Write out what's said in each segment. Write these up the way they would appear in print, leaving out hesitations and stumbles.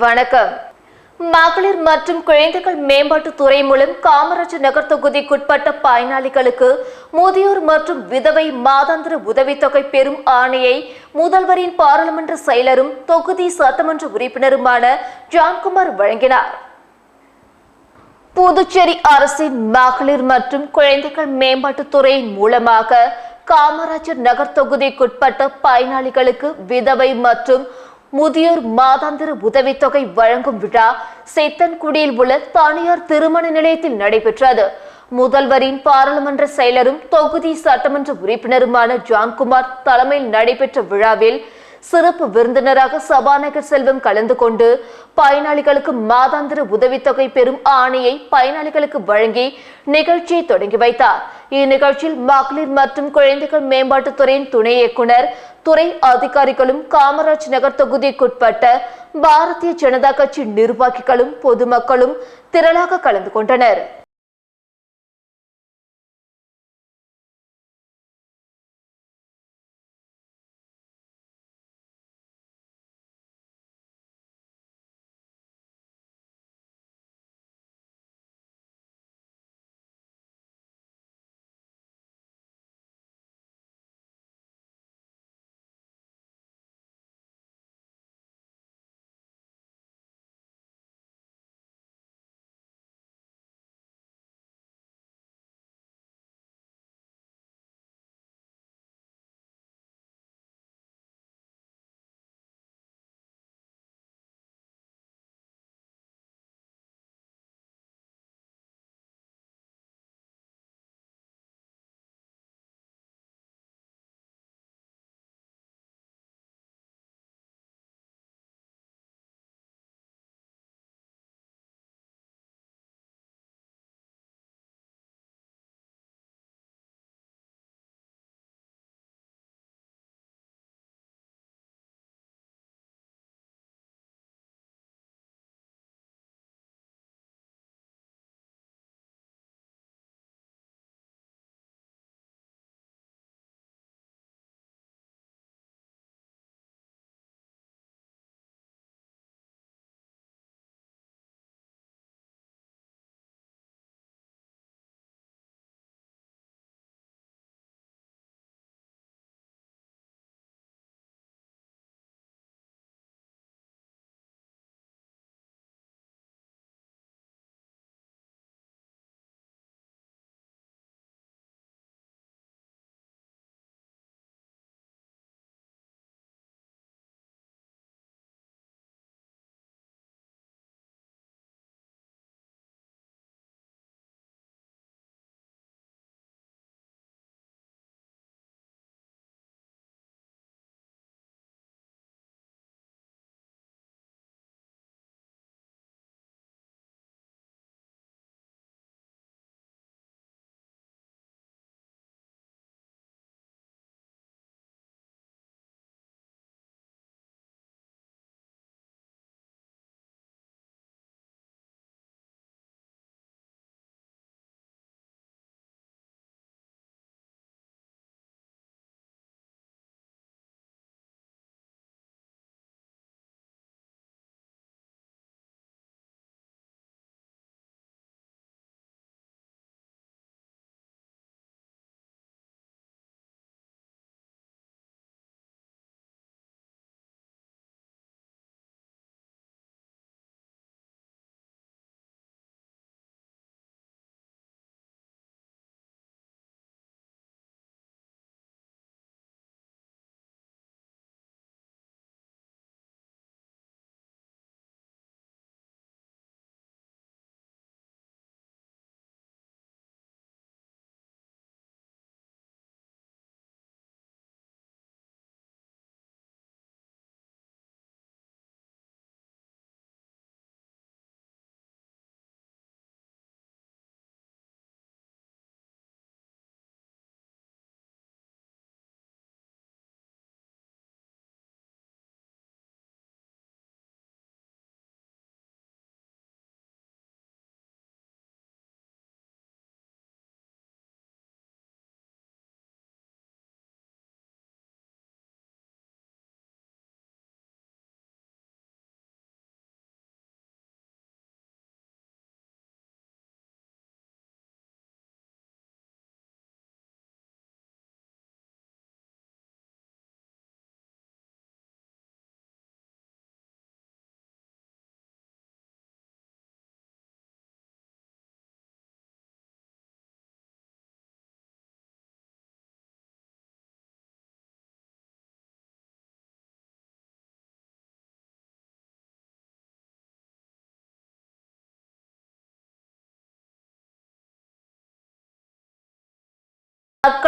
வணக்கம். மகளிர் மற்றும் குழந்தைகள் மேம்பாட்டுத் துறை மூலம் காமராஜர் நகர் தொகுதிக்குட்பட்ட பயனாளிகளுக்கு முதியோர் மற்றும் விதவை மாதாந்திர உதவித்தொகை பெறும் ஆணையை முதல்வரின் பாராளுமன்ற செயலரும் தொகுதி சட்டமன்ற உறுப்பினருமான ஜான்குமார் வழங்கினார். புதுச்சேரி அரசின் மகளிர் மற்றும் குழந்தைகள் மேம்பாட்டுத் துறையின் மூலமாக காமராஜர் நகர் தொகுதிக்குட்பட்ட பயனாளிகளுக்கு விதவை மற்றும் முதியோர் மாதாந்திர உதவித்தொகை வழங்கும் விழா சேத்தன்குடியில் உள்ள தனியார் திருமண நிலையத்தில் நடைபெற்றது. முதல்வரின் பாராளுமன்ற செயலரும் தொகுதி சட்டமன்ற உறுப்பினருமான ஜான்குமார் தலைமையில் நடைபெற்ற விழாவில் சிறப்பு விருந்தினராக சபாநாயகர் செல்வம் கலந்து கொண்டு பயனாளிகளுக்கு மாதாந்திர உதவித்தொகை பெறும் ஆணையை பயனாளிகளுக்கு வழங்கி நிகழ்ச்சியை தொடங்கி வைத்தார். இந்நிகழ்ச்சியில் மகளிர் மற்றும் குழந்தைகள் மேம்பாட்டுத்துறையின் துணை இயக்குனர், துறை அதிகாரிகளும், காமராஜ் நகர் தொகுதிக்குட்பட்ட பாரதிய ஜனதா கட்சி நிர்வாகிகளும் பொதுமக்களும் திரளாக கலந்து கொண்டனர்.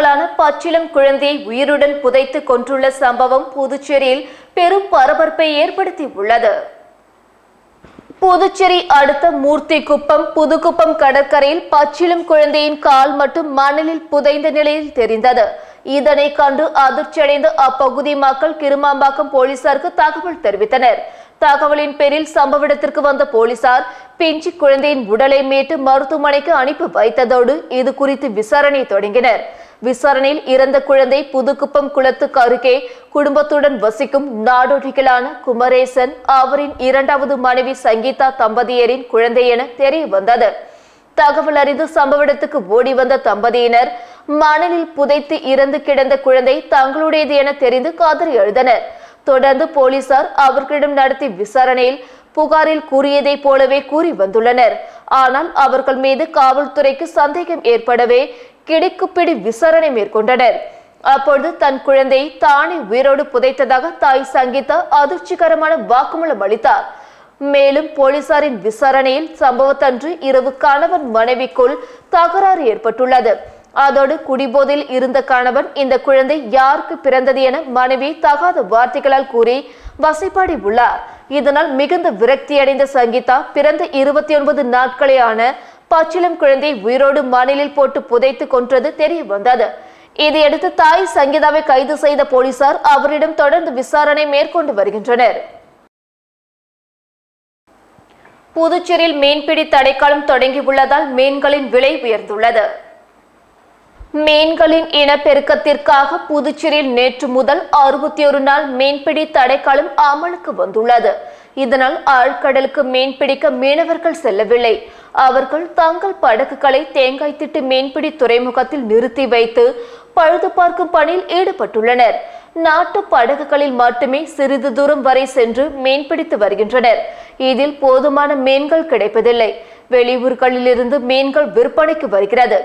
நாட்களான பச்சிளம் குழந்தையை உயிருடன் புதைத்து கொன்றுள்ள சம்பவம் புதுச்சேரியில் பெரும் பரபரப்பை ஏற்படுத்தியுள்ளது. புதுச்சேரி அடுத்த மூர்த்திக்குப்பம் புதுக்குப்பம் கடற்கரையில் பச்சிளம் குழந்தையின் கால் மட்டும் மணலில் புதைந்த நிலையில் தெரிந்தது. இதனை கண்டு அதிர்ச்சியடைந்த அப்பகுதி மக்கள் கிருமாம்பாக்கம் போலீசாருக்கு தகவல் தெரிவித்தனர். தகவலின் பேரில் சம்பவ இடத்திற்கு வந்த போலீசார் பிஞ்சு குழந்தையின் உடலை மீட்டு மருத்துவமனைக்கு அனுப்பி வைத்ததோடு இது குறித்து விசாரணை தொடங்கினர். விசாரணையில் இறந்த குழந்தை புதுக்குப்பம் குளத்துக்கு அருகே குடும்பத்துடன் வசிக்கும் நாடோடிகளான குமரேசன், அவரின் இரண்டாவது மனைவி சங்கீதா தம்பதியரின் குழந்தை என தெரிய வந்தது. தகவல் அறிந்து சம்பவ இடத்துக்கு ஓடி வந்த தம்பதியினர் மணலில் புதைத்து இறந்து கிடந்த குழந்தை தங்களுடையது என தெரிந்து கதறி எழுந்தனர். தொடர்ந்து போலீசார் அவர்களிடம் நடத்திய விசாரணையில் புகாரில் கூறியதை போலவே கூறி வந்துள்ளனர். ஆனால் அவர்கள் மீது காவல்துறைக்கு சந்தேகம் ஏற்படவே கிடுக்குப்பிடி விசாரணை மேற்கொண்டனர். அப்பொழுது தன் குழந்தை தானே உயிரோடு புதைத்ததாக தாய் சங்கீதா அதிர்ச்சிகரமான வாக்குமூலம் அளித்தார். மேலும் போலீசாரின் விசாரணையில் சம்பவத்தன்று இரவு கணவன் மனைவிக்குள் தகராறு ஏற்பட்டுள்ளது. அதோடு குடிபோதையில் இருந்த கணவன் இந்த குழந்தை யாருக்கு பிறந்தது என மனைவி தகாத வார்த்தைகளால் கூறி வசைப்பாடி உள்ளார். இதனால் மிகுந்த விரக்தியடைந்த சங்கீதா பிறந்த 29 நாட்களே ஆன பச்சிளம் குழந்தை உயிரோடு மணலில் போட்டு புதைத்து கொன்றது தெரிய வந்தது. இதையடுத்து தாய் சங்கீதாவை கைது செய்த போலீசார் அவரிடம் தொடர்ந்து விசாரணை மேற்கொண்டு வருகின்றனர். புதுச்சேரியில் மீன்பிடி தடைக்காலம் தொடங்கியுள்ளதால் மீன்களின் விலை உயர்ந்துள்ளது. மீன்களின் இனப்பெருக்கத்திற்காக புதுச்சேரியில் நேற்று முதல் 61 நாள் மீன்பிடி தடைக்காலம் அமலுக்கு வந்துள்ளது. இதனால் ஆழ்கடலுக்கு மீன்பிடிக்க மீனவர்கள் செல்லவில்லை. அவர்கள் தங்கள் படகுகளை தேங்காய் திட்டு மீன்பிடி துறைமுகத்தில் நிறுத்தி வைத்து பழுது பார்க்கும் பணியில் ஈடுபட்டுள்ளனர். நாட்டு படகுகளில் மட்டுமே சிறிது தூரம் வரை சென்று மீன்பிடித்து வருகின்றனர். இதில் போதுமான மீன்கள் கிடைப்பதில்லை. வெளியூர்களிலிருந்து மீன்கள் விற்பனைக்கு வருகிறது.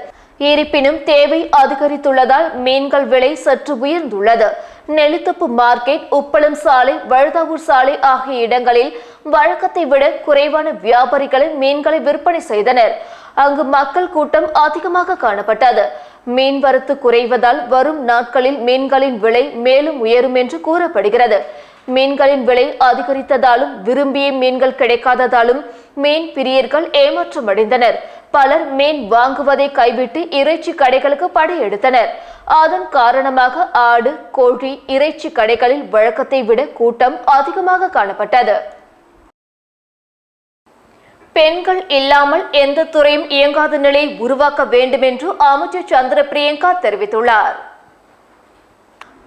இருப்பினும் தேவை அதிகரித்துள்ளதால் மீன்கள் விலை சற்று உயர்ந்துள்ளது. நெல்லித்தோப்பு மார்க்கெட், உப்பளம் சாலை, வழுதாவூர் சாலை ஆகிய இடங்களில் வழக்கத்தை விட குறைவான வியாபாரிகளை மீன்களை விற்பனை செய்தனர். அங்கு மக்கள் கூட்டம் அதிகமாக காணப்பட்டது. மீன் வரத்து குறைவதால் வரும் நாட்களில் மீன்களின் விலை மேலும் உயரும் என்று கூறப்படுகிறது. மீன்களின் விலை அதிகரித்ததாலும் விரும்பிய மீன்கள் கிடைக்காததாலும் மீன் பிரியர்கள் ஏமாற்றம் அடைந்தனர். பலர் மீன் வாங்குவதை கைவிட்டு இறைச்சி கடைகளுக்கு படையெடுத்தனர். அதன் காரணமாக ஆடு, கோழி, இறைச்சி கடைகளில் வழக்கத்தை விட கூட்டம் அதிகமாக காணப்பட்டது. பெண்கள் இல்லாமல் எந்த துறையும் இயங்காத நிலையை உருவாக்க வேண்டும் என்று அமைச்சர் சந்திர பிரியங்கா தெரிவித்துள்ளார்.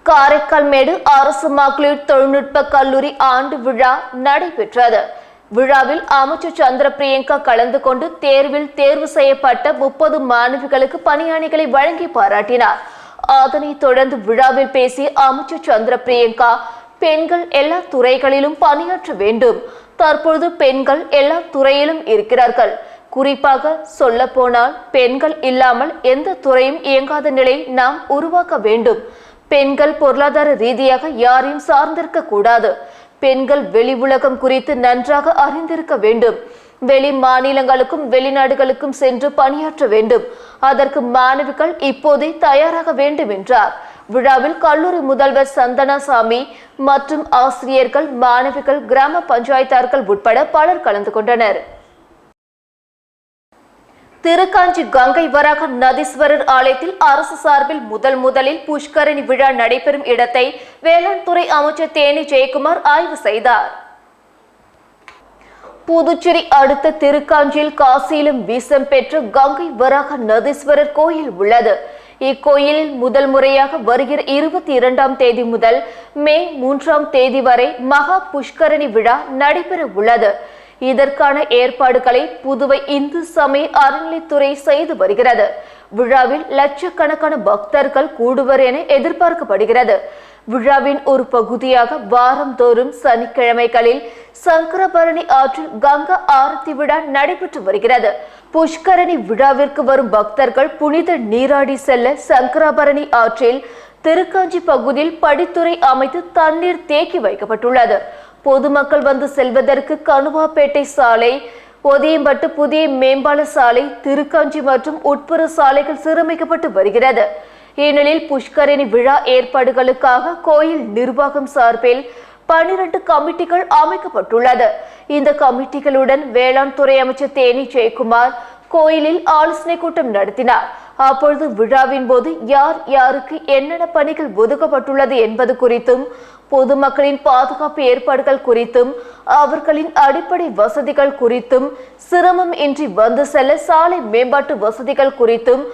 காரைக்கால் மேடு அரசு மகளிர் தொழில்நுட்ப கல்லூரி ஆண்டு விழா நடைபெற்றது. விழாவில் அமைச்சர் சந்திர பிரியங்கா கலந்து கொண்டு தேர்வில் தேர்வு செய்யப்பட்ட 30 மாணவிகளுக்கு பணியாணைகளை வழங்கி பாராட்டினார். அதனைத் தொடர்ந்து விழாவில் பேசிய அமைச்சர் சந்திர பிரியங்கா, பெண்கள் எல்லா துறைகளிலும் பணியாற்ற வேண்டும். தற்பொழுது பெண்கள் எல்லா துறையிலும் இருக்கிறார்கள். குறிப்பாக சொல்ல போனால் பெண்கள் இல்லாமல் எந்த துறையும் இயங்காத நிலை நாம் உருவாக்க வேண்டும். பெண்கள் பொருளாதார ரீதியாக யாரையும் சார்ந்திருக்க கூடாது. பெண்கள் வெளி உலகம் குறித்து நன்றாக அறிந்திருக்க வேண்டும். வெளி மாநிலங்களுக்கும் வெளிநாடுகளுக்கும் சென்று பணியாற்ற வேண்டும். அதற்கு மாணவிகள் இப்போதே தயாராக வேண்டும் என்றார். விழாவில் கல்லூரி முதல்வர் சந்தனாசாமி மற்றும் ஆசிரியர்கள், மாணவிகள், கிராம பஞ்சாயத்தார்கள் உட்பட பலர் கலந்து கொண்டனர். திருக்காஞ்சி கங்கை வராக நதீஸ்வரர் ஆலயத்தில் அரசு சார்பில் முதலில் புஷ்கரணி விழா நடைபெறும் இடத்தை வேளாண் துறை அமைச்சர் தேனி ஜெயக்குமார் ஆய்வு செய்தார். புதுச்சேரி அடுத்த திருக்காஞ்சியில் காசியிலும் வீசம் பெற்ற கங்கை வராக நதீஸ்வரர் கோயில் உள்ளது. இக்கோயிலில் முதல் முறையாக வருகிற 22ஆம் தேதி முதல் மே 3ஆம் தேதி வரை மகா புஷ்கரணி விழா நடைபெற உள்ளது. இதற்கான ஏற்பாடுகளை புதுவை இந்து சமய அறநிலைத்துறை செய்து வருகிறது. விழாவில் லட்சக்கணக்கான பக்தர்கள் கூடுவர் என எதிர்பார்க்கப்படுகிறது. விழாவின் ஒரு பகுதியாக வாரந்தோறும் சனிக்கிழமைகளில் சங்கரபரணி ஆற்றில் கங்கா ஆரத்தி விழா நடைபெற்று வருகிறது. புஷ்கரணி விழாவிற்கு வரும் பக்தர்கள் புனித நீராடி செல்ல சங்கராபரணி ஆற்றில் திருக்காஞ்சி பகுதியில் படித்துறை அமைத்து தண்ணீர் தேக்கி வைக்கப்பட்டுள்ளது. பொதுமக்கள் வந்து செல்வதற்கு கணுவாப்பேட்டை சாலை, ஒதியம்பட்டு புதிய மேம்பால சாலை, திருக்காஞ்சி மற்றும் உட்புற சாலைகள் சீரமைக்கப்பட்டு வருகிறது. ஏனெனில் புஷ்கரணி விழா ஏற்பாடுகளுக்காக கோயில் நிர்வாகம் சார்பில் 12 கமிட்டிகள் அமைக்கப்பட்டுள்ளது. இந்த கமிட்டிகளுடன் வேளாண் துறை அமைச்சர் தேனி ஜெயக்குமார் கோயிலில் ஆலோசனை கூட்டம் நடத்தினார். அப்பொழுது விழாவின் போது யார் யாருக்கு என்னென்ன பணிகள் ஒதுக்கப்பட்டுள்ளது என்பது குறித்தும், பொதுமக்களின் பாதுகாப்பு ஏற்பாடுகள் குறித்தும், அவர்களின் அடிப்படை வசதிகள் குறித்தும், சிரமம் இன்றி வந்து செல்ல சாலை மேம்பாட்டு வசதிகள் குறித்தும்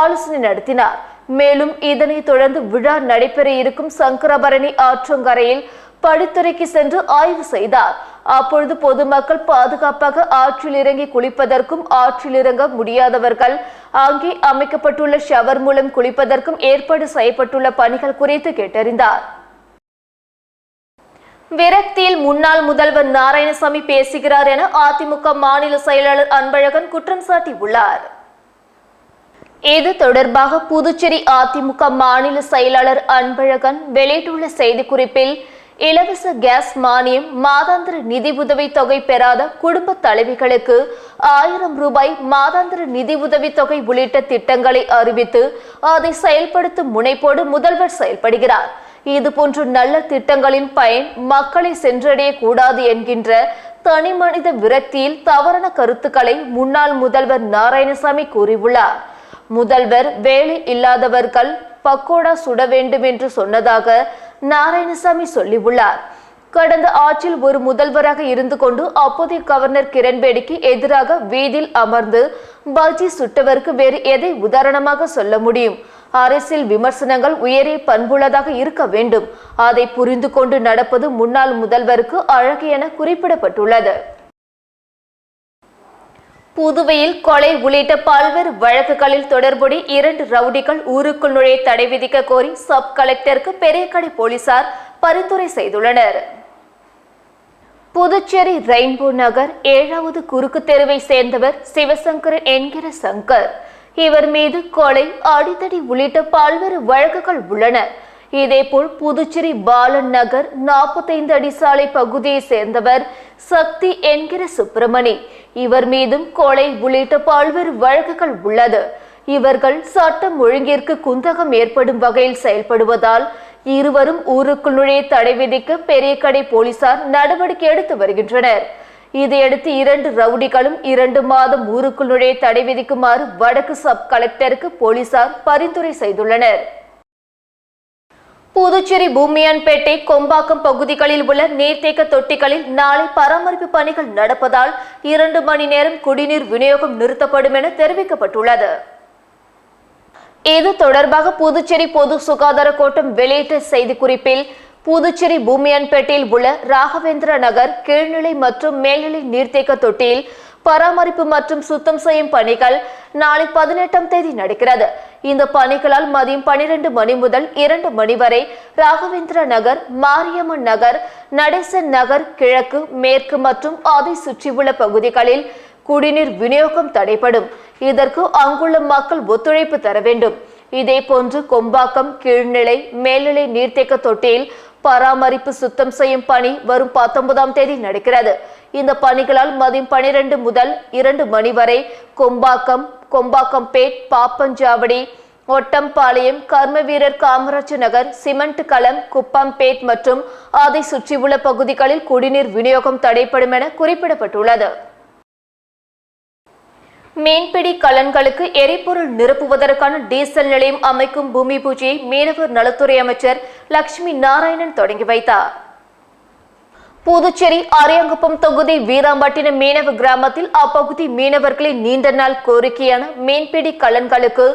ஆலோசனை நடத்தினார். மேலும் இதனைத் தொடர்ந்து விழா நடைபெற இருக்கும் சங்கரபரணி ஆற்றங்கரையில் படித்துறைக்கு சென்று ஆய்வு செய்தார். அப்பொழுது பொதுமக்கள் பாதுகாப்பாக ஆற்றில் இறங்கி குளிப்பதற்கும், ஆற்றில் இறங்க முடியாதவர்கள் அங்கே அமைக்கப்பட்டுள்ள ஷவர் மூலம் குளிப்பதற்கும் ஏற்பாடு செய்யப்பட்டுள்ள பணிகள் குறித்து கேட்டறிந்தார். விரக்தியில் முன்னாள் முதல்வர் நாராயணசாமி பேசுகிறார் என அதிமுக மாநில செயலாளர் அன்பழகன் குற்றம் சாட்டியுள்ளார். இது தொடர்பாக புதுச்சேரி அதிமுக மாநில செயலாளர் அன்பழகன் வெளியிட்டுள்ள செய்திக்குறிப்பில், இலவச கேஸ் மானியம், மாதாந்திர நிதி உதவி தொகை பெறாத குடும்ப தலைவிகளுக்கு 1000 ரூபாய் மாதாந்திர நிதி உதவி தொகை உள்ளிட்ட திட்டங்களை அறிவித்து அதை செயல்படுத்தும் முனைப்போடு முதல்வர் செயல்படுகிறார். இதுபோன்ற நல்ல திட்டங்களின் பயன் மக்களை சென்றடைய கூடாது என்கின்ற தனி மனித விரக்தியில் தவறான கருத்துக்களை முன்னாள் முதல்வர் நாராயணசாமி கூறியுள்ளார். முதல்வர் வேலை இல்லாதவர்கள் பக்கோடா சுட வேண்டும் என்று சொன்னதாக நாராயணசாமி சொல்லியுள்ளார். கடந்த ஆட்சியில் ஒரு முதல்வராக இருந்து கொண்டு அப்போதைய கவர்னர் கிரண்பேடிக்கு எதிராக வீதியில் அமர்ந்து பஜ்ஜி சுட்டவருக்கு வேறு எதை உதாரணமாக சொல்ல முடியும்? அரசியல் விமர்சனங்கள் உயரிய பண்புள்ளதாக இருக்க வேண்டும். அதை புரிந்து கொண்டு நடப்பது முன்னாள் முதல்வருக்கு அழகு என குறிப்பிடப்பட்டுள்ளது. புதுவையில் கொலை உள்ளிட்ட பல்வேறு வழக்குகளில் தொடர்புடைய 2 ரவுடிகள் ஊருக்குள் நுழைய தடை விதிக்க கோரி சப் கலெக்டருக்கு பெரியகடை போலீசார் பரிந்துரை செய்துள்ளனர். புதுச்சேரி ரெயின்போ நகர் 7வது குறுக்கு தெருவை சேர்ந்தவர் சிவசங்கரன் என்கிற சங்கர். இவர் மீது கொலை, அடித்தடி உள்ளிட்ட பல்வேறு வழக்குகள் உள்ளன. இதேபோல் புதுச்சேரி பாலன் நகர் 45 அடி சாலை பகுதியை சேர்ந்தவர் சக்தி என்கிற சுப்பிரமணி. இவர் மீதும் கொலை உள்ளிட்ட பல்வேறு வழக்குகள் உள்ளது. இவர்கள் சட்டம் ஒழுங்கிற்கு குந்தகம் ஏற்படும் வகையில் செயல்படுவதால் இருவரும் ஊருக்குள் நுழைய தடை விதிக்க பெரியகடை போலீசார் நடவடிக்கை எடுத்து வருகின்றனர். இதையடுத்து 2 ரவுடிகளும் 2 மாதம் ஊருக்குள் நுழைய தடை விதிக்குமாறு வடக்கு சப் கலெக்டருக்கு போலீசார் பரிந்துரை செய்துள்ளனர். புதுச்சேரி பூமியான்பேட்டை, கொம்பாக்கம் பகுதிகளில் உள்ள நீர்த்தேக்க தொட்டிகளில் நாளை பராமரிப்பு பணிகள் நடப்பதால் 2 மணி நேரம் குடிநீர் விநியோகம் நிறுத்தப்படும் என தெரிவிக்கப்பட்டுள்ளது. இது தொடர்பாக புதுச்சேரி பொது சுகாதார கோட்டம் வெளியிட்ட செய்திக்குறிப்பில், புதுச்சேரி பூமியான்பேட்டையில் உள்ள ராகவேந்திர நகர் கீழ்நிலை மற்றும் மேல்நிலை நீர்த்தேக்க தொட்டியில் பராமரிப்பு மற்றும் சுத்தம் செய்யும் பணிகள் நாளை 18ஆம் தேதி நடக்கிறது. இந்த பணிகளால் மதியம் 12 மணி முதல் 2 மணி வரை ராகவேந்திர நகர், மாரியம்மன் நகர், நடேசன் நகர் கிழக்கு, மேற்கு மற்றும் அதை சுற்றியுள்ள பகுதிகளில் குடிநீர் விநியோகம் தடைப்படும். இதற்கு அங்குள்ள மக்கள் ஒத்துழைப்பு தர வேண்டும். இதேபோன்று கொம்பாக்கம் கீழ்நிலை, மேல்நிலை நீர்த்தேக்க தொட்டியில் பராமரிப்பு சுத்தம் செய்யும் பணி வரும் 19ஆம் தேதி நடக்கிறது. இந்த பணிகளால் மதியம் 12 முதல் 2 மணி வரை கொம்பாக்கம், கொம்பாக்கம்பேட், பாப்பஞ்சாவடி, ஒட்டம்பாளையம், கர்மவீரர் காமராஜர் நகர், சிமெண்ட் களம், குப்பம்பேட் மற்றும் அதை சுற்றியுள்ள பகுதிகளில் குடிநீர் விநியோகம் தடைப்படும் என குறிப்பிடப்பட்டுள்ளது. மீன்பிடி கலன்களுக்கு எரிபொருள் நிரப்புவதற்கான டீசல் நிலையம் அமைக்கும் பூமி பூஜையை மீனவர் நலத்துறை அமைச்சர் லட்சுமி நாராயணன் தொடங்கி வைத்தார். புதுச்சேரி அரியாங்குப்பம் தொகுதி வீராம்பட்டினம் மீனவ கிராமத்தில் அப்பகுதி மீனவர்களின் நீண்ட நாள் கோரிக்கையான மீன்பிடி கலன்களுக்கு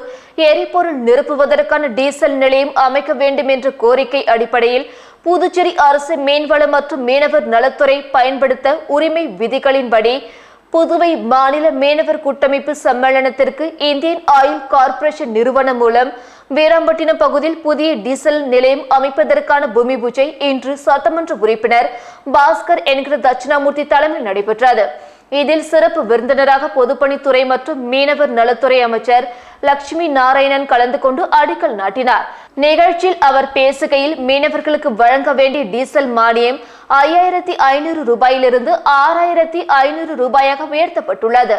எரிபொருள் நிரப்புவதற்கான டீசல் நிலையம் அமைக்க வேண்டும் என்ற கோரிக்கை அடிப்படையில் புதுச்சேரி அரசு மீன்வளம் மற்றும் மீனவர் நலத்துறை பயன்படுத்த உரிமை விதிகளின்படி புதுவை மாநில மீனவர் கூட்டமைப்பு சம்மேளனத்திற்கு இந்தியன் ஆயில் கார்ப்பரேஷன் நிறுவனம் மூலம் வீராம்பட்டினம் பகுதியில் புதிய டீசல் நிலையம் அமைப்பதற்கான பூமி பூஜை இன்று சட்டமன்ற உறுப்பினர் பாஸ்கர் என்கிற தட்சிணாமூர்த்தி தலைமையில் நடைபெற்றது. இதில் சிறப்பு விருந்தினராக பொதுப்பணித்துறை மற்றும் மீனவர் நலத்துறை அமைச்சர் லட்சுமி நாராயணன் கலந்து கொண்டு அடிக்கல் நாட்டினார். நிகழ்ச்சியில் அவர் பேசுகையில், மீனவர்களுக்கு வழங்க வேண்டிய டீசல் மானியம் 5500 ரூபாயிலிருந்து 6500 ரூபாயாக உயர்த்தப்பட்டுள்ளது.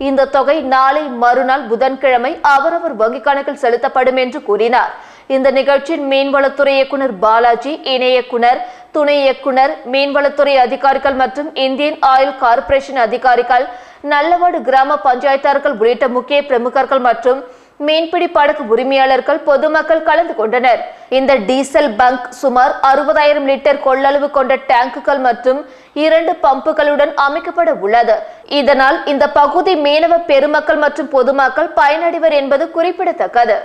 இந்த தொகை நாளை மறுநாள் புதன்கிழமை அவரவர் வங்கிக் கணக்கில் செலுத்தப்படும் என்று கூறினார். இந்த நிகழ்ச்சியில் மீன்வளத்துறை இயக்குநர் பாலாஜி, இணை இயக்குநர், துணை இயக்குநர், மீன்வளத்துறை அதிகாரிகள் மற்றும் இந்தியன் ஆயில் கார்ப்பரேஷன் அதிகாரிகள், நல்லவாடு கிராம பஞ்சாயத்தார்கள் உள்ளிட்ட முக்கிய பிரமுகர்கள் மற்றும் மீன்பிடி படகு உரிமையாளர்கள், பொதுமக்கள் கலந்து கொண்டனர். இந்த டீசல் பங்க் சுமார் 60,000 லிட்டர் கொள்ளளவு கொண்ட டேங்குகள் மற்றும் 2 பம்புகளுடன் அமைக்கப்பட உள்ளது. இதனால் இந்த பகுதி மீனவ பெருமக்கள் மற்றும் பொதுமக்கள் பயனடைவர் என்பது குறிப்பிடத்தக்கது.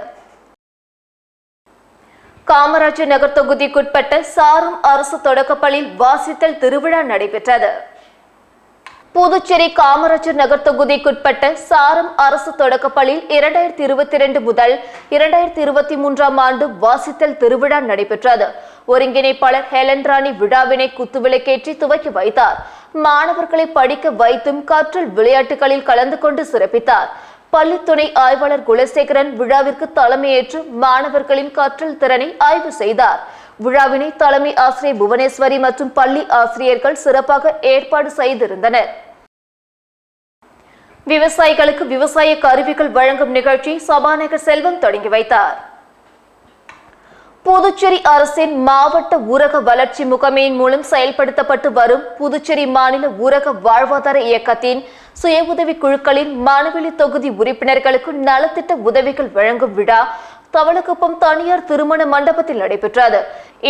காமராஜர் நகர் தொகுதிக்குட்பட்ட சாரம் அரசு தொடக்கப்பள்ளியில் வாசித்தல் திருவிழா நடைபெற்றது. புதுச்சேரி காமராஜர் நகர் தொகுதிக்குட்பட்ட சாரம் அரசு தொடக்கப்பள்ளியில் 2022 முதல் 2023 ஆண்டு வாசித்தல் திருவிழா நடைபெற்றது. ஒருங்கிணைப்பாளர் ஹெலன் ராணி விழாவினை குத்துவிளக்கேற்றி துவக்கி வைத்தார். மாணவர்களை படிக்க வைத்தும் கற்றல் விளையாட்டுகளில் கலந்து கொண்டு சிறப்பித்தார். பள்ளி துணை ஆய்வாளர் குலசேகரன் விழாவிற்கு தலைமையேற்று மாணவர்களின் கற்றல் திறனை ஆய்வு செய்தார். விழாவினை தலைமை ஆசிரியர் புவனேஸ்வரி மற்றும் பள்ளி ஆசிரியர்கள் சிறப்பாக ஏற்பாடு செய்திருந்தனர். விவசாயிகளுக்கு விவசாய கருவிகள் வழங்கும் நிகழ்ச்சி சபாநாயகர் செல்வம் தொடங்கி வைத்தார். புதுச்சேரி அரசின் மாவட்ட ஊரக வளர்ச்சி முகமையின் மூலம் செயல்படுத்தப்பட்டு வரும் புதுச்சேரி மாநில ஊரக வாழ்வாதார இயக்கத்தின் சுய உதவி குழுக்களின் மானவெளி தொகுதி உறுப்பினர்களுக்கு நலத்திட்ட உதவிகள் வழங்கும் விழா தவளக்குப்பம் தனியார் திருமண மண்டபத்தில் நடைபெற்றது.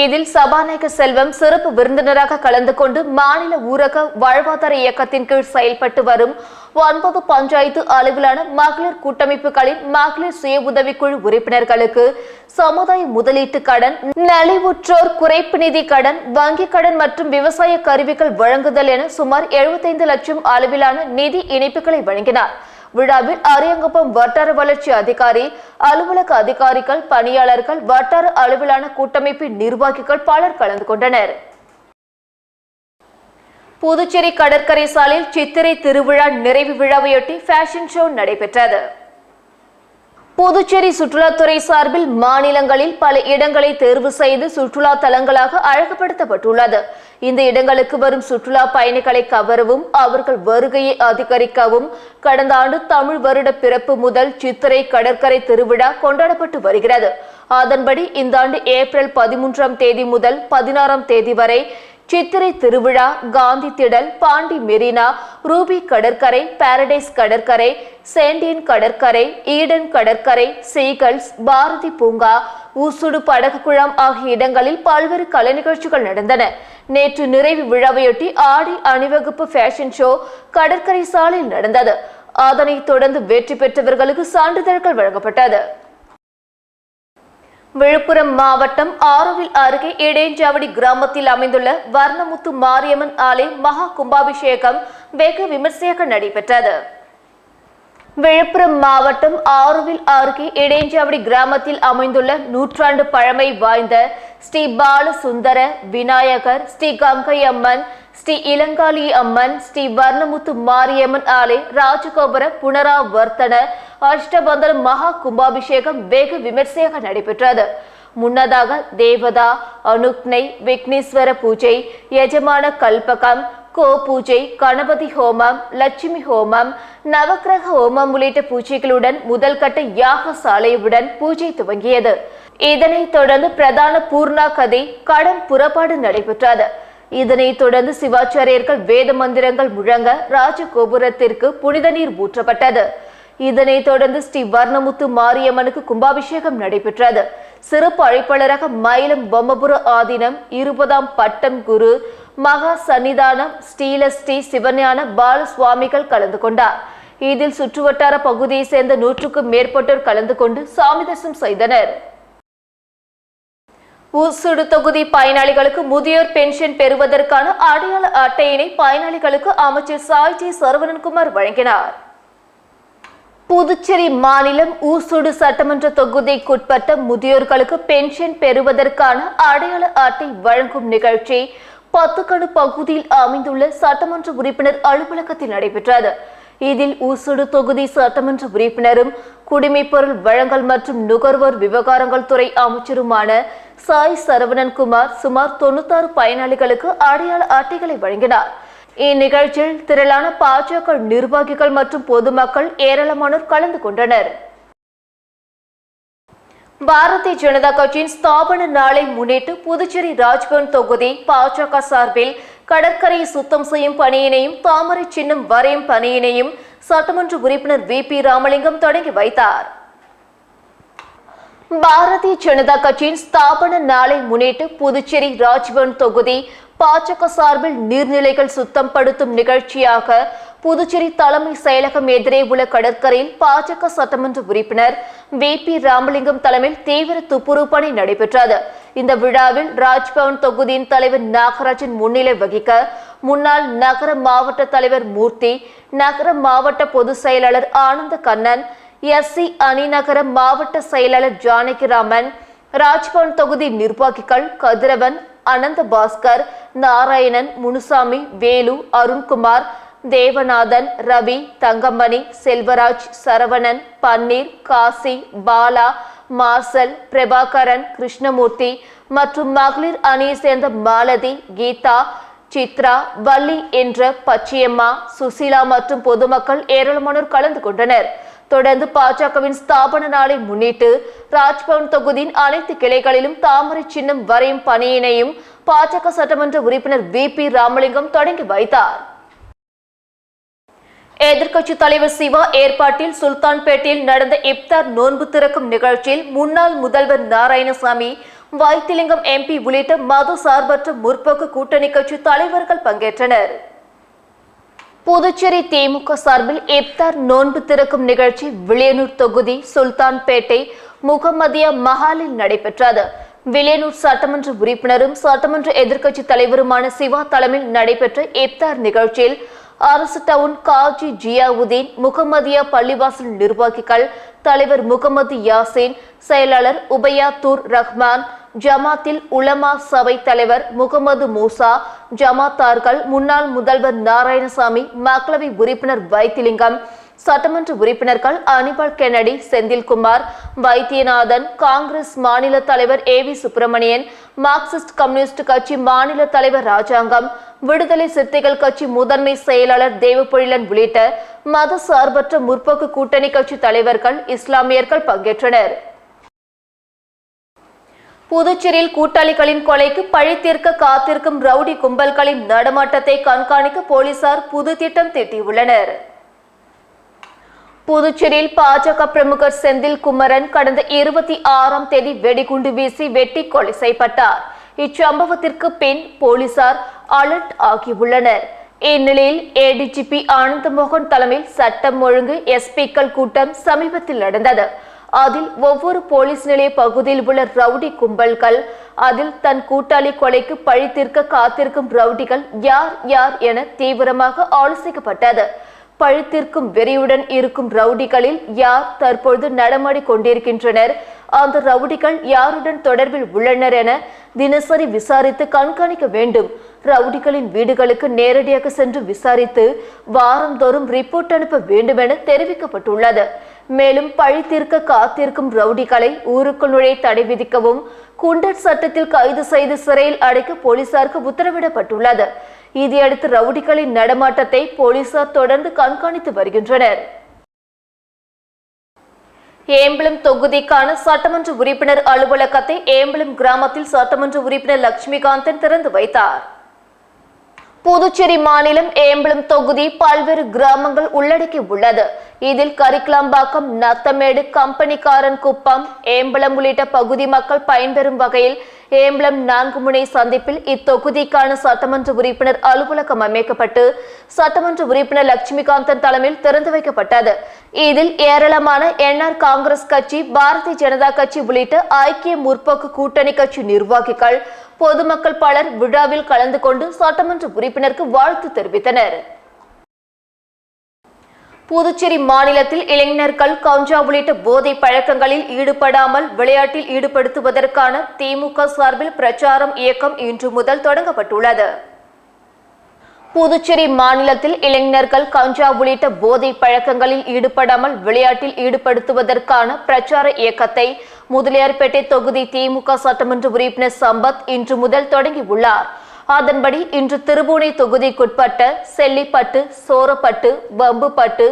இதில் சபாநாயகர் செல்வம் சிறப்பு விருந்தினராக கலந்து கொண்டு மாநில ஊரக வாழ்வாதார இயக்கத்தின் கீழ் செயல்பட்டு வரும் 9 பஞ்சாயத்து அளவிலான மகளிர் கூட்டமைப்புகளின் மகளிர் சுய உதவிக்குழு உறுப்பினர்களுக்கு சமுதாய முதலீட்டு கடன், நலிவுற்றோர் குறைப்பு நிதி கடன், வங்கிக் கடன் மற்றும் விவசாய கருவிகள் வழங்குதல் என சுமார் 75 லட்சம் அளவிலான நிதி இணைப்புகளை வழங்கினார். விழாவில் அரியங்குப்பம் வட்டார வளர்ச்சி அதிகாரி, அலுவலக அதிகாரிகள், பணியாளர்கள், வட்டார அளவிலான கூட்டமைப்பின் நிர்வாகிகள் பலர் கலந்து கொண்டனர். புதுச்சேரி கடற்கரை சாலையில் சித்திரை திருவிழா நிறைவு விழாவையொட்டி ஃபேஷன் ஷோ நடைபெற்றது. புதுச்சேரி சுற்றுலாத்துறை சார்பில் மாநிலங்களில் பல இடங்களை தேர்வு செய்து சுற்றுலா தலங்களாக அழகுபடுத்தப்பட்டுள்ளது. இந்த இடங்களுக்கு வரும் சுற்றுலா பயணிகளை கவரவும் அவர்கள் வருகையை அதிகரிக்கவும் கடந்த ஆண்டு தமிழ் வருட பிறப்பு முதல் சித்திரை கடற்கரை திருவிழா கொண்டாடப்பட்டு வருகிறது. அதன்படி இந்த ஆண்டு ஏப்ரல் 13ஆம் தேதி முதல் 16ஆம் தேதி வரை சித்திரை திருவிழா காந்தி திடல், பாண்டி மெரினா, ரூபி கடற்கரை, பாரடைஸ் கடற்கரை, சேண்டியன் கடற்கரை, ஈடன் கடற்கரை, சீகல்ஸ், பாரதி பூங்கா, ஊசுடு படகு குளம் ஆகிய இடங்களில் பல்வேறு கலை நிகழ்ச்சிகள் நடந்தன. நேற்று நிறைவு விழாவையொட்டி ஆடி அணிவகுப்பு ஃபேஷன் ஷோ கடற்கரை சாலையில் நடந்தது. அதனைத் தொடர்ந்து வெற்றி பெற்றவர்களுக்கு சான்றிதழ்கள் வழங்கப்பட்டது. விழுப்புரம் மாவட்டம் ஆரோவில் அருகே இடையஞ்சாவடி கிராமத்தில் அமைந்துள்ள வர்ணமுத்து மாரியம்மன் ஆலய மகா கும்பாபிஷேகம் வெகு விமர்சையாக நடைபெற்றது. விழுப்புரம் மாவட்டம் ஆரோவில் அருகே இடையஞ்சாவடி கிராமத்தில் அமைந்துள்ள நூற்றாண்டு பழமை வாய்ந்த ஸ்ரீ பாலசுந்தர விநாயகர், ஸ்ரீ கங்கை அம்மன், ஸ்ரீ இளங்காளி அம்மன், ஸ்ரீ வர்ணமுத்து மாரியம்மன் ஆலய ராஜகோபுர புனராவர்த்தன அஷ்டபந்தர மகா கும்பாபிஷேகம் வெகு விமர்சையாக நடைபெற்றது. முன்னதாக தேவதா, அனுக்னை, விக்னேஸ்வர பூஜை, யஜமான கல்பகம், கோ பூஜை, கணபதி ஹோமம், லட்சுமி ஹோமம், நவக்கிரக ஹோமம் உள்ளிட்ட பூஜைகளுடன் முதல் கட்ட யாக சாலையுடன் பூஜை துவங்கியது. இதனைத் தொடர்ந்து பிரதான பூர்ணா கதை கடன் புறப்பாடு நடைபெற்றது. இதனைத் தொடர்ந்து சிவாச்சாரியர்கள் வேத மந்திரங்கள் முழங்க ராஜகோபுரத்திற்கு புனித நீர் ஊற்றப்பட்டது. இதனைத் தொடர்ந்து ஸ்ரீ வர்ணமுத்து மாரியம்மனுக்கு கும்பாபிஷேகம் நடைபெற்றது. சிறப்பு அழைப்பாளராக மயிலம் பொம்மபுர ஆதீனம் 20ஆம் பட்டம் குரு மகா சன்னிதானம் ஸ்ரீ சிவஞான பால சுவாமிகள் கலந்து கொண்டார். இதில் சுற்றுவட்டார பகுதியை சேர்ந்த 100க்கும் மேற்பட்டோர் கலந்து கொண்டு சாமி தரிசனம் செய்தனர். ஊசுடு தொகுதி பயனாளிகளுக்கு முதியோர் பென்ஷன் பெறுவதற்கான அடையாள அட்டையினை பயனாளிகளுக்கு அமைச்சர் சாய் ஜி சரவணன்குமார் வழங்கினார். புதுச்சேரி மாநிலம் ஊசுடு சட்டமன்ற தொகுதிக்குட்பட்ட முதியோர்களுக்கு பென்ஷன் பெறுவதற்கான அடையாள அட்டை வழங்கும் நிகழ்ச்சி பத்துக்கணு பகுதியில் அமைந்துள்ள சட்டமன்ற உறுப்பினர் அலுவலகத்தில் நடைபெற்றது. இதில் ஊசுடு தொகுதி சட்டமன்ற உறுப்பினரும் குடிமைப்பொருள் வழங்கல் மற்றும் நுகர்வோர் விவகாரங்கள் துறை அமைச்சருமான சாய் சரவணன்குமார் சுமார் 96 பயனாளிகளுக்கு அடையாள அட்டைகளை வழங்கினார். இந்நிகழ்ச்சியில் திரளான பாஜக நிர்வாகிகள் மற்றும் பொதுமக்கள் ஏராளமானோர் கலந்து கொண்டனர். பாரதிய ஜனதா கட்சியின் ஸ்தாபன நாளை முன்னிட்டு புதுச்சேரி ராஜ்பவன் தொகுதி பாஜக சார்பில் கடற்கரையை சுத்தம் செய்யும் பணியினையும் தாமரை சின்னம் வரையும் பணியினையும் சட்டமன்ற உறுப்பினர் VP ராமலிங்கம் தொடங்கி வைத்தார். பாரதிய ஜனதா கட்சியின் ஸ்தாபன நாளை முன்னிட்டு புதுச்சேரி ராஜ்பவன் தொகுதி பாஜக சார்பில் நீர்நிலைகள் சுத்தம் படுத்தும் நிகழ்ச்சியாக புதுச்சேரி தலைமை செயலகம் எதிரே உள்ள கடற்கரையில் பாஜக சட்டமன்ற உறுப்பினர் VP ராமலிங்கம் தலைமையில் தீவிர துப்புரவு பணி நடைபெற்றது. இந்த விழாவில் ராஜ்பவன் தொகுதியின் தலைவர் நாகராஜன் முன்னிலை வகிக்க முன்னாள் நகர மாவட்ட தலைவர் மூர்த்தி, நகர மாவட்ட பொதுச் செயலாளர் ஆனந்த கண்ணன், SC அணிநகர மாவட்ட செயலாளர் ஜானகிராமன், ராஜ்பவன் தொகுதி நிர்வாகிகள் கதிரவன், அனந்த பாஸ்கர், நாராயணன், முனுசாமி, வேலு, அருண்குமார், தேவநாதன், ரவி, தங்கமணி, செல்வராஜ், சரவணன், பன்னீர், காசி, பாலா, மார்சல், பிரபாகரன், கிருஷ்ணமூர்த்தி மற்றும் மகளிர் அணியை சேர்ந்த மாலதி, கீதா, சித்ரா, வள்ளி என்ற பச்சையம்மா, சுசீலா மற்றும் பொதுமக்கள் ஏராளமானோர் கலந்து கொண்டனர். தொடர்ந்து பாஜகவின் ஸ்தாபன நாளை முன்னிட்டு ராஜ்பவன் தொகுதியின் அனைத்து கிளைகளிலும் தாமரை சின்னம் வரையும் பணியினையும் பாஜக சட்டமன்ற உறுப்பினர் VP ராமலிங்கம் தொடங்கி வைத்தார். எதிர்க்கட்சி தலைவர் சிவா ஏற்பாட்டில் சுல்தான்பேட்டையில் நடந்த இப்தார் நோன்பு திறக்கும் நிகழ்ச்சியில் முன்னாள் முதல்வர் நாராயணசாமி, வைத்திலிங்கம் MP உள்ளிட்ட மத சார்பற்ற முற்போக்கு கூட்டணி கட்சி தலைவர்கள் பங்கேற்றனர். புதுச்சேரி திமுக சார்பில் இப்தார் நோன்பு திறக்கும் நிகழ்ச்சி வில்லியனூர் தொகுதி சுல்தான்பேட்டை முகமதியா மஹாலில் நடைபெற்றது. வில்லியனூர் சட்டமன்ற உறுப்பினரும் சட்டமன்ற எதிர்க்கட்சி தலைவருமான சிவா தலைமையில் நடைபெற்ற இப்தார் நிகழ்ச்சியில் அரசு டவுன் காஜி ஜியாவுதீன், முகமதியா பள்ளிவாசல் நிர்வாகிகள், தலைவர் முகமது யாசின், செயலாளர் உபயாத்தூர் ரஹ்மான், ஜமாத்தில் உலமா சபை தலைவர் முகமது மூசா, ஜமாத்தார்கள், முன்னாள் முதல்வர் நாராயணசாமி, மக்களவை உறுப்பினர் வைத்திலிங்கம், சட்டமன்ற உறுப்பினர்கள் அனிபால் கென்னடி, செந்தில்குமார், வைத்தியநாதன், காங்கிரஸ் மாநில தலைவர் AV சுப்பிரமணியன், மார்க்சிஸ்ட் கம்யூனிஸ்ட் கட்சி மாநில தலைவர் ராஜாங்கம், விடுதலை சிறுத்தைகள் கட்சி முதன்மை செயலாளர் தேவபொழிலன் உள்ளிட்ட மத சார்பற்ற முற்போக்கு கூட்டணி கட்சி தலைவர்கள், இஸ்லாமியர்கள் பங்கேற்றனர். புதுச்சேரியில் கூட்டாளிகளின் கொலைக்கு பழி தீர்க்க காத்திருக்கும் ரவுடி கும்பல்களின் நடமாட்டத்தை கண்காணிக்க போலீசார் புது திட்டம் தீட்டியுள்ளனர். புதுச்சேரியில் பாஜக பிரமுகர் செந்தில் குமரன் கடந்த 26ஆம் தேதி வெடிகுண்டு வீசி வெட்டி கொலை செய்யப்பட்டார். இச்சம்பவத்திற்கு பின் போலீசார் அலர்ட் ஆகியுள்ளனர். இந்நிலையில் ADGP ஆனந்த மோகன் தலைமையில் சட்டம் ஒழுங்கு SPக்கள் கூட்டம் சமீபத்தில் நடந்தது. அதில் ஒவ்வொரு போலீஸ் நிலைய பகுதியில் உள்ள ரவுடி கும்பல்கள், அதில் தன் கூட்டாளி கொலைக்கு பழி தீர்க்க காத்திருக்கும் ரவுடிகள் யார் யார் என தீவிரமாக ஆலோசிக்கப்பட்டது. பழித்தீர்க்கும் வெறியுடன் இருக்கும் ரவுடிகளில் யார் தற்பொழுது நடமாடி கொண்டிருக்கின்றனர், அந்த ரவுடிகள் யாருடன் தொடர்பில் உள்ளனர் என தினசரி விசாரித்து கண்காணிக்க வேண்டும். ரவுடிகளின் வீடுகளுக்கு நேரடியாக சென்று விசாரித்து வாரந்தோறும் ரிப்போர்ட் அனுப்ப வேண்டும் என தெரிவிக்கப்பட்டுள்ளது. மேலும் பழி தீர்க்க காத்திருக்கும் ரவுடிகளை ஊருக்குள் நுழைய தடை விதிக்கவும், குண்டர் சட்டத்தில் கைது செய்து சிறையில் அடைக்க போலீசாருக்கு உத்தரவிடப்பட்டுள்ளது. இதையடுத்து ரவுடிகளின் நடமாட்டத்தை போலீசார் தொடர்ந்து கண்காணித்து வருகின்றனர். ஏம்பலம் தொகுதிக்கான சட்டமன்ற உறுப்பினர் அலுவலகத்தை ஏம்பலம் கிராமத்தில் சட்டமன்ற உறுப்பினர் லட்சுமிகாந்தன் திறந்து வைத்தார். புதுச்சேரி மாநிலம் ஏம்பலம் தொகுதி பல்வேறு கிராமங்கள் உள்ளடக்கி உள்ளது. இதில் கரிக்கலாம்பாக்கம், நத்தமேடு, கம்பெனிக்காரன் குப்பம், ஏம்பலம் உள்ளிட்ட பகுதி மக்கள் பயன்பெறும் வகையில் ஏம்பலம் 4 முனை சந்திப்பில் இத்தொகுதிக்கான சட்டமன்ற உறுப்பினர் அலுவலகம் அமைக்கப்பட்டு சட்டமன்ற உறுப்பினர் லட்சுமிகாந்தன் தலைமையில் திறந்து வைக்கப்பட்டது. இதில் ஏராளமான NR காங்கிரஸ் கட்சி, பாரதிய ஜனதா கட்சி உள்ளிட்ட ஐக்கிய முற்போக்கு கூட்டணி கட்சி நிர்வாகிகள், பொதுமக்கள் பலர் விழாவில் கலந்து கொண்டு சட்டமன்ற உறுப்பினருக்கு வாழ்த்து தெரிவித்தனர். புதுச்சேரி மாநிலத்தில் இளைஞர்கள் கஞ்சா உள்ளிட்ட போதை பழக்கங்களில் ஈடுபடாமல் விளையாட்டில் ஈடுபடுத்துவதற்கான திமுக சார்பில் பிரச்சாரம் இயக்கம் இன்று முதல் தொடங்கப்பட்டுள்ளது. புதுச்சேரி மாநிலத்தில் இளைஞர்கள் கஞ்சா உள்ளிட்ட போதை பழக்கங்களில் ஈடுபடாமல் விளையாட்டில் ஈடுபடுத்துவதற்கான பிரச்சார இயக்கத்தை முதலியார்பேட்டை தொகுதி திமுக சட்டமன்ற உறுப்பினர் சம்பத் இன்று முதல் தொடங்கியுள்ளார். அதன்படி இன்று திருபுவனை தொகுதிக்குட்பட்ட செல்லிப்பட்டு, சோரப்பட்டு, பம்புப்பட்டு,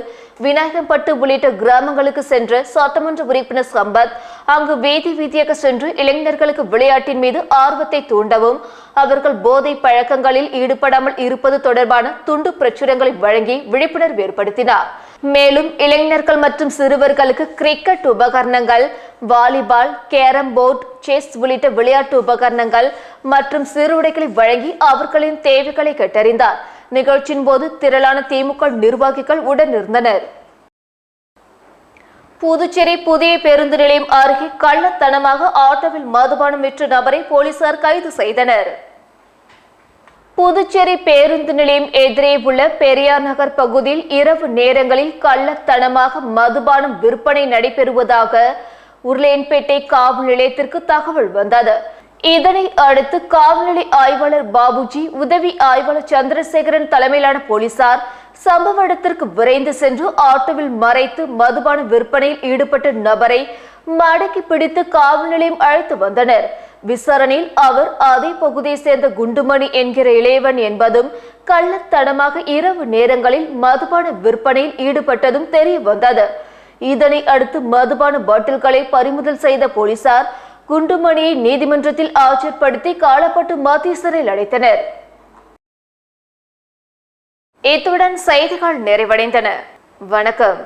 விநாயகம்பட்டு உள்ளிட்ட கிராமங்களுக்கு சென்ற சட்டமன்ற உறுப்பினர் சம்பத் அங்கு வீதி வீதியாக சென்று இளைஞர்களுக்கு விளையாட்டின் மீது ஆர்வத்தை தூண்டவும், அவர்கள் போதை பழக்கங்களில் ஈடுபடாமல் இருப்பது தொடர்பான துண்டு பிரச்சுரங்களை வழங்கி விழிப்புணர்வு ஏற்படுத்தினார். மேலும் இளைஞர்கள் மற்றும் சிறுவர்களுக்கு கிரிக்கெட் உபகரணங்கள், வாலிபால், கேரம் போர்டு, செஸ் உள்ளிட்ட விளையாட்டு உபகரணங்கள் மற்றும் சீருடைகளை வழங்கி அவர்களின் தேவைகளை கேட்டறிந்தார். நிகழ்ச்சியின் போது திரளான திமுக நிர்வாகிகள் உடனிருந்தனர். புதுச்சேரி புதிய பேருந்து நிலையம் அருகே கள்ளத்தனமாக ஆட்டோவில் மதுபானம் விற்ற நபரை போலீசார் கைது செய்தனர். புதுச்சேரி பேருந்து நிலையம் எதிரே உள்ள பெரியார் நகர் பகுதியில் இரவு நேரங்களில் கள்ளத்தனமாக மதுபானம் விற்பனை நடைபெறுவதாக உருளையன்பேட்டை காவல் நிலையத்திற்கு தகவல் வந்தது. இதனை அடுத்து காவல்நிலை ஆய்வாளர் பாபுஜி, உதவி ஆய்வாளர் சந்திரசேகரன் தலைமையிலான போலீசார் சம்பவ இடத்திற்கு விரைந்து சென்று ஆட்டோவில் மறைத்து மதுபான விற்பனையில் ஈடுபட்ட நபரை மடக்கி பிடித்து காவல் நிலையம் அழைத்து வந்தனர். விசாரணையில் அவர் அதே பகுதியை சேர்ந்த குண்டுமணி என்கிற இளையவன் என்பதும் கள்ளத்தனமாக இரவு நேரங்களில் மதுபான விற்பனையில் ஈடுபட்டதும் தெரிய வந்தது. இதனை அடுத்து மதுபான பாட்டில்களை பறிமுதல் செய்த போலீசார் குண்டுமணியை நீதிமன்றத்தில் ஆஜர்படுத்தி காலப்பட்டு மத்திய சிறையில் அடைத்தனர். இத்துடன் செய்திகள் நிறைவடைந்தன. வணக்கம்.